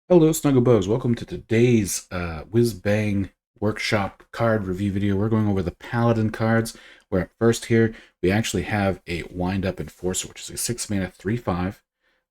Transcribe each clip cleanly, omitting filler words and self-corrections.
Hello, Snugglebugs. Welcome to today's Whizbang Workshop card review video. We're going over the Paladin cards, where at first here, we actually have a Windup Enforcer, which is a 6-mana 3/5,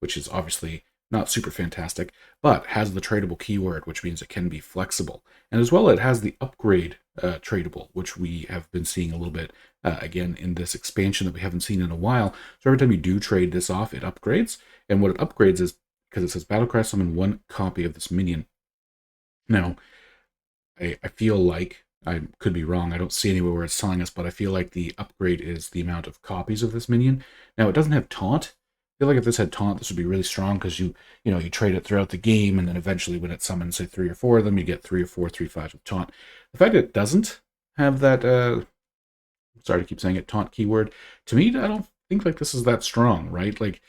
which is obviously not super fantastic, but has the tradable keyword, which means it can be flexible. And as well, it has the upgrade tradable, which we have been seeing a little bit, again, in this expansion that we haven't seen in a while. So every time you do trade this off, it upgrades. And what it upgrades is because it says Battlecry summon one copy of this minion. Now, I feel like, I could be wrong, I don't see anywhere where it's telling us, but I feel like the upgrade is the amount of copies of this minion. Now, it doesn't have taunt. I feel like if this had taunt, this would be really strong because you trade it throughout the game, and then eventually when it summons, say, 3 or 4 of them, you get 3 or 4 3/5 with taunt. The fact that it doesn't have that, sorry to keep saying it, taunt keyword, to me, I don't think like this is that strong, right? Like,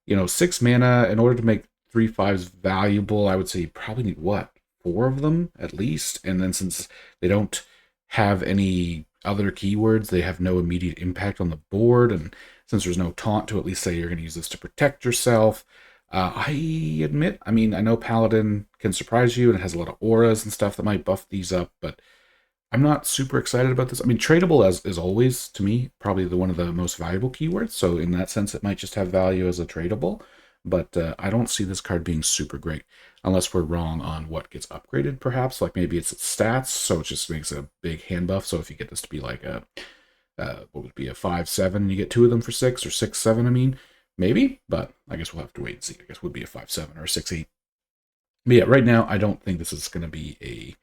6 mana, in order to make 3/5s valuable, I would say you probably need what? 4 of them at least. And then since they don't have any other keywords, they have no immediate impact on the board. And since there's no taunt to at least say you're going to use this to protect yourself, I admit, I mean, I know Paladin can surprise you and it has a lot of auras and stuff that might buff these up, but I'm not super excited about this. I mean, tradable as is always, to me, probably one of the most valuable keywords. So in that sense, it might just have value as a tradable. But I don't see this card being super great unless we're wrong on what gets upgraded, perhaps. Like maybe it's its stats, so it just makes a big hand buff. So if you get this to be like a, what would be a 5/7, you get 2 of them for 6, or 6/7, I mean, maybe. But I guess we'll have to wait and see. I guess it would be a 5/7 or a 6/8. But yeah, right now, I don't think this is going to be a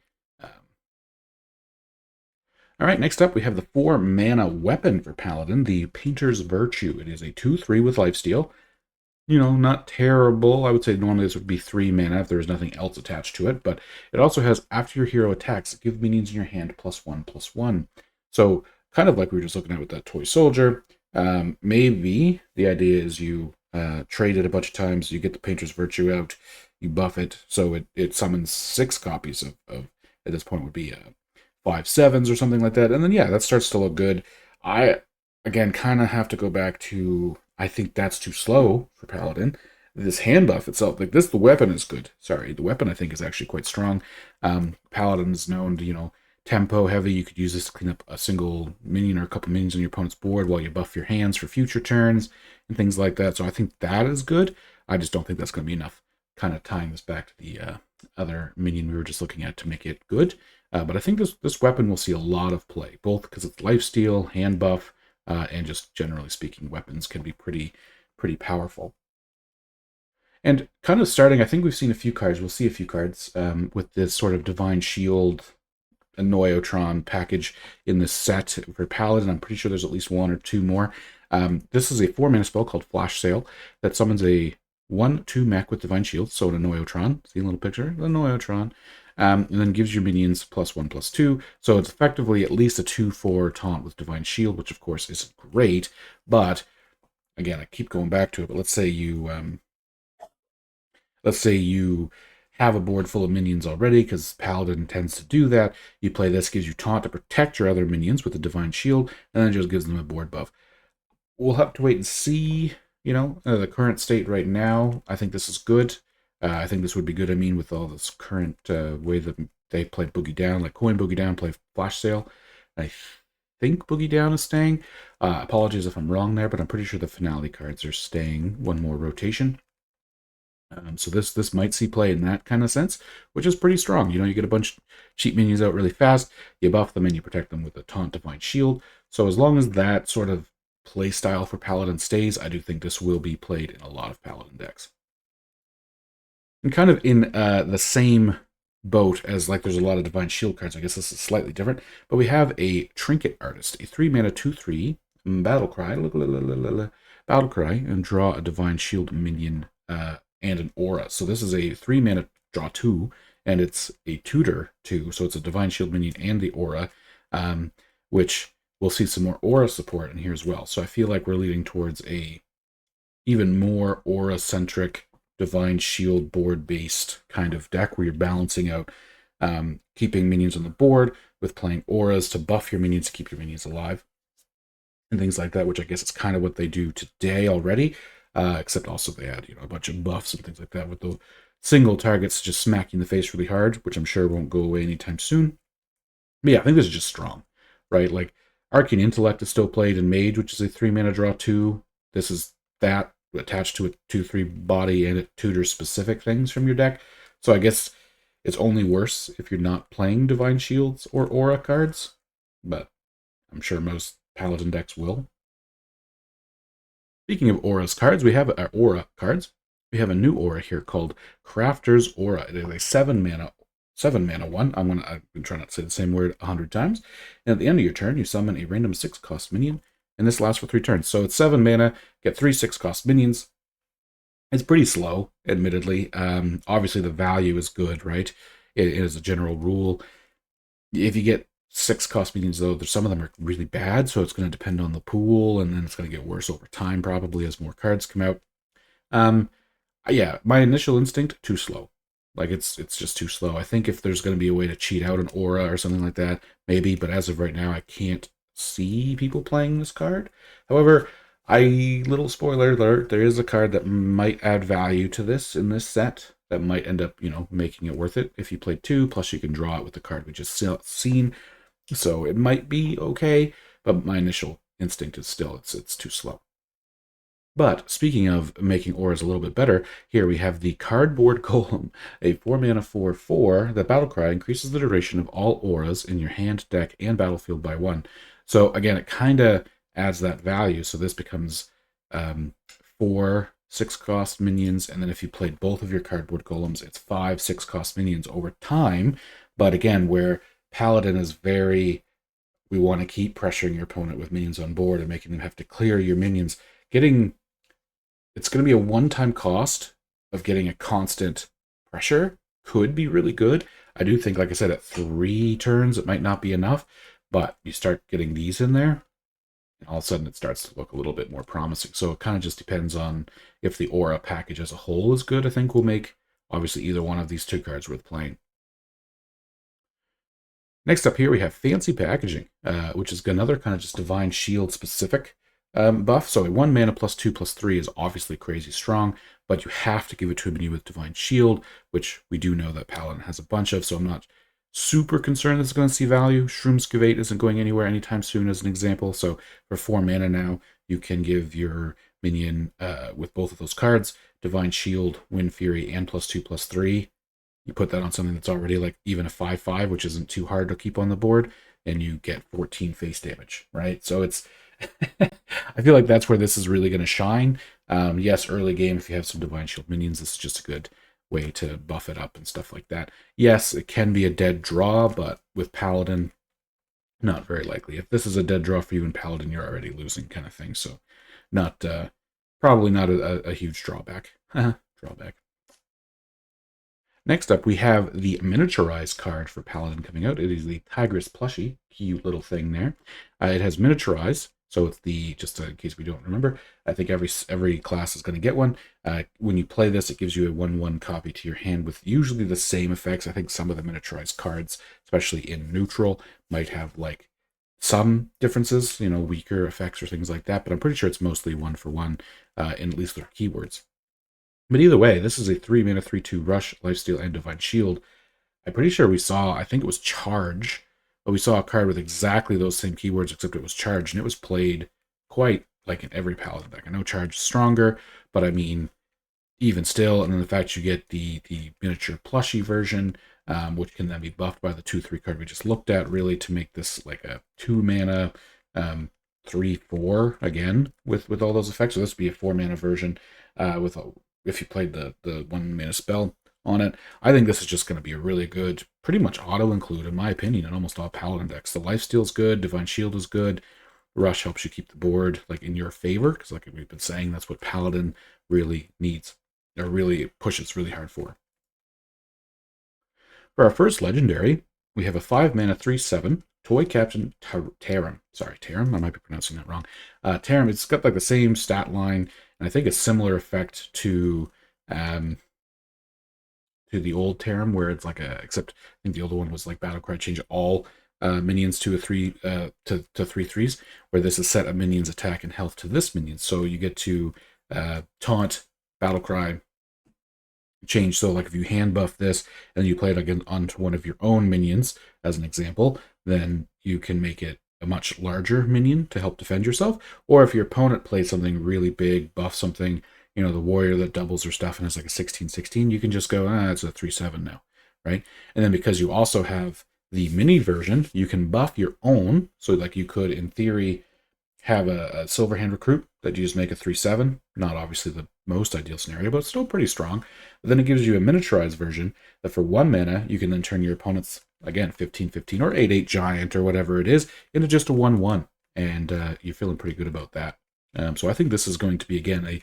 all right, next up we have the 4-mana weapon for Paladin, the Painter's Virtue. It is a 2/3 with lifesteal. Not terrible. I would say normally this would be 3 mana if there was nothing else attached to it, but it also has, after your hero attacks, give minions in your hand +1/+1. So kind of like we were just looking at with that toy soldier. Maybe the idea is you trade it a bunch of times, you get the Painter's Virtue out, you buff it, so it summons 6 copies of at this point would be 5/7s or something like that. And then, yeah, that starts to look good. I, again, kind of have to go back to, I think that's too slow for Paladin. This hand buff itself, like this, the weapon is good. Sorry, the weapon I think is actually quite strong. Paladin is known to, tempo heavy. You could use this to clean up a single minion or a couple minions on your opponent's board while you buff your hands for future turns and things like that. So I think that is good. I just don't think that's going to be enough. Kind of tying this back to the other minion we were just looking at to make it good. But I think this weapon will see a lot of play, both because it's lifesteal, hand buff, and just generally speaking, weapons can be pretty powerful. And kind of starting, I think we've seen a few cards. We'll see a few cards with this sort of Divine Shield, Noyotron package in this set for Paladin. I'm pretty sure there's at least 1 or 2 more. This is a 4-mana spell called Flash Sale that summons a 1/2 mech with Divine Shield, so a Noyotron. See a little picture? The Noyotron. And then gives your minions +1/+2. So it's effectively at least a 2/4 taunt with Divine Shield, which of course isn't great. But again, I keep going back to it. But let's say you have a board full of minions already, because Paladin tends to do that. You play this, gives you taunt to protect your other minions with the Divine Shield, and then it just gives them a board buff. We'll have to wait and see. The current state right now, I think this is good. I think this would be good, with all this current way that they play Boogie Down, like Coin Boogie Down, play Flash Sale. I think Boogie Down is staying. Apologies if I'm wrong there, but I'm pretty sure the finale cards are staying one more rotation. So this might see play in that kind of sense, which is pretty strong. You get a bunch of cheap minions out really fast, you buff them and you protect them with a Taunt Divine Shield. So as long as that sort of play style for Paladin stays, I do think this will be played in a lot of Paladin decks. And kind of in the same boat as, like, there's a lot of Divine Shield cards. I guess this is slightly different. But we have a Trinket Artist, a 3-mana 2/3 Battlecry, and draw a Divine Shield minion and an Aura. So this is a 3-mana draw 2, and it's a tutor 2. So it's a Divine Shield minion and the Aura, which we'll see some more Aura support in here as well. So I feel like we're leading towards a even more Aura-centric Divine Shield board-based kind of deck where you're balancing out keeping minions on the board with playing auras to buff your minions to keep your minions alive and things like that, which I guess is kind of what they do today already, except also they add a bunch of buffs and things like that with single targets just smack you in the face really hard, which I'm sure won't go away anytime soon. But yeah, I think this is just strong, right? Like, Arcane Intellect is still played in Mage, which is a 3-mana draw 2. This is that attached to a 2/3 body, and it tutors specific things from your deck. So I guess it's only worse if you're not playing Divine Shields or Aura cards, but I'm sure most Paladin decks will. Speaking of Aura's cards, we have our Aura cards. We have a new Aura here called Rafters Ora. It is a 7-mana one. I've been trying not to say the same word 100 times. And at the end of your turn, you summon a random 6-cost minion, and this lasts for 3 turns. So it's 7 mana, get 3 6-cost minions. It's pretty slow, admittedly. Obviously, the value is good, right? It is a general rule. If you get 6-cost minions, though, some of them are really bad, so it's going to depend on the pool, and then it's going to get worse over time, probably, as more cards come out. Yeah, my initial instinct, too slow. Like, it's just too slow. I think if there's going to be a way to cheat out an Aura or something like that, maybe, but as of right now, I can't see people playing this card. However, little spoiler alert, there is a card that might add value to this in this set that might end up, making it worth it if you play 2, plus you can draw it with the card we just seen. So it might be okay, but my initial instinct is still it's too slow. But speaking of making auras a little bit better, here we have the Cardboard Golem, a 4-mana 4/4. The battle cry increases the duration of all auras in your hand, deck, and battlefield by 1. So again, it kind of adds that value. So this becomes 4 6-cost minions, and then if you played both of your Cardboard Golems, it's 5 6-cost minions over time. But again, where Paladin is we want to keep pressuring your opponent with minions on board and making them have to clear your minions. It's going to be a one-time cost of getting a constant pressure. Could be really good. I do think, like I said, at 3 turns, it might not be enough, but you start getting these in there, and all of a sudden it starts to look a little bit more promising. So it kind of just depends on if the Aura package as a whole is good. I think will make, obviously, either one of these 2 cards worth playing. Next up here, we have Fancy Packaging, which is another kind of just Divine Shield specific buff. So a 1-mana +2/+3 is obviously crazy strong, but you have to give it to a minion with Divine Shield, which we do know that Paladin has a bunch of, so I'm not super concerned that it's going to see value. Shroomskavate isn't going anywhere anytime soon, as an example. So for 4 mana now, you can give your minion with both of those cards, Divine Shield, Wind Fury, and +2/+3. You put that on something that's already like even a 5/5, which isn't too hard to keep on the board, and you get 14 face damage, right? So it's I feel like that's where this is really going to shine. Yes, early game, if you have some Divine Shield minions, this is just a good way to buff it up and stuff like that. Yes, it can be a dead draw, but with Paladin, not very likely. If this is a dead draw for you in Paladin, you're already losing kind of thing. So probably not a huge drawback. Drawback. Next up, we have the Miniaturize card for Paladin coming out. It is the Tigress plushie, cute little thing there. It has Miniaturize, so it's just in case we don't remember, I think every class is going to get one. When you play this, it gives you a 1/1 copy to your hand with usually the same effects. I think some of the Miniaturize cards, especially in neutral, might have like some differences, weaker effects or things like that, but I'm pretty sure it's mostly 1-for-1 in at least their keywords. But either way, this is a 3-mana 3/2 Rush, Lifesteal, and Divine Shield. I'm pretty sure I think it was Charge, but we saw a card with exactly those same keywords, except it was Charge, and it was played quite like in every Paladin deck. I know Charge is stronger, but I mean, even still, and then the fact you get the miniature plushie version, which can then be buffed by the 2/3 card we just looked at, really to make this like a 2-mana 3/4 again with all those effects. So this would be a 4-mana version if you played the 1-mana spell on it. I think this is just going to be a really good, pretty much auto-include, in my opinion, in almost all Paladin decks. The Lifesteal is good, Divine Shield is good, Rush helps you keep the board like in your favor, because like we've been saying, that's what Paladin really needs, or really pushes really hard for. For our first legendary, we have a 5-mana 3/7 Toy Captain Tarim. Sorry, Tarim, I might be pronouncing that wrong. Tarim, it's got like the same stat line, and I think a similar effect to the old Tarim, where it's like except I think the older one was like Battlecry, change all minions to 3/3s, where this is set a minion's attack and health to this minion. So you get to taunt, Battlecry, change. So like if you hand buff this and you play it again onto one of your own minions, as an example, then you can make it a much larger minion to help defend yourself. Or if your opponent plays something really big, buff something, you know, the warrior that doubles their stuff and has like a 16/16, you can just go, it's a 3/7 now, right? And then because you also have the mini version, you can buff your own. So like you could, in theory, have a silver hand recruit that you just make a 3/7. Not obviously the most ideal scenario, but still pretty strong. But then it gives you a miniaturized version that for 1 mana, you can then turn your opponent's, again, 15/15 or 8/8 giant or whatever it is, into just a 1/1. And you're feeling pretty good about that. So I think this is going to be, again,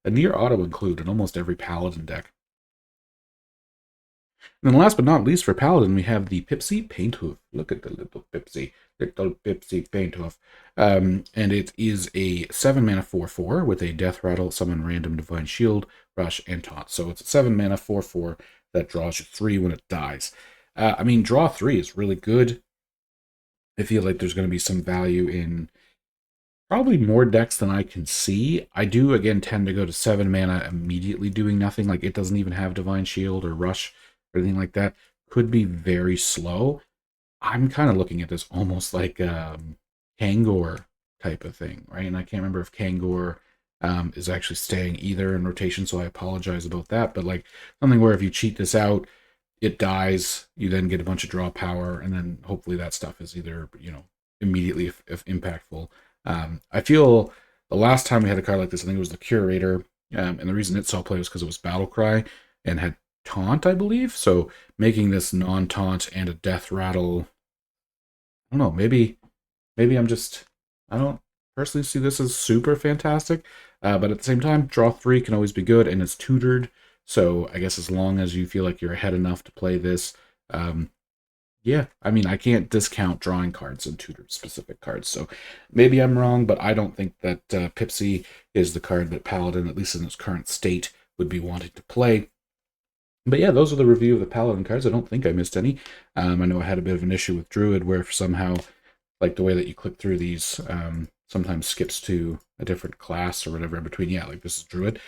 a near auto include in almost every Paladin deck. And then last but not least for Paladin, we have the Pipsy Painthoof. Look at the little Pipsy Painthoof. And it is a 7 mana 4/4 with a Death Rattle, Summon Random Divine Shield, Rush, and Taunt. So it's a 7 mana 4/4 that draws you 3 when it dies. I mean, draw 3 is really good. I feel like there's going to be some value in probably more decks than I can see. I do, again, tend to go to 7 mana immediately doing nothing. Like, it doesn't even have Divine Shield or Rush or anything like that. Could be very slow. I'm kind of looking at this almost like Kangor type of thing, right? And I can't remember if Kangor is actually staying either in rotation, so I apologize about that. But like something where if you cheat this out, it dies, you then get a bunch of draw power, and then hopefully that stuff is either, you know, immediately if impactful. I feel the last time we had a card like this, I think it was the Curator, and the reason it saw play was because it was Battle Cry and had Taunt, I believe. So making this non-taunt and a Death Rattle, I don't know, maybe I don't personally see this as super fantastic, but at the same time, draw 3 can always be good, and it's tutored. So I guess as long as you feel like you're ahead enough to play this, yeah, I mean, I can't discount drawing cards and tutored specific cards. So maybe I'm wrong, but I don't think that Pipsy is the card that Paladin, at least in its current state, would be wanting to play. But yeah, those are the review of the Paladin cards. I don't think I missed any. I know I had a bit of an issue with Druid where somehow, like the way that you click through these, sometimes skips to a different class or whatever in between. Yeah, like this is Druid.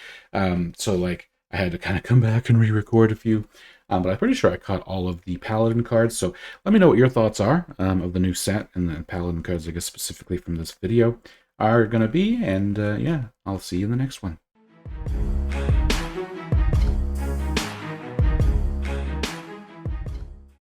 So like I had to kind of come back and re-record a few. But I'm pretty sure I caught all of the Paladin cards. So let me know what your thoughts are of the new set and the Paladin cards, I guess specifically from this video, are going to be. And yeah, I'll see you in the next one.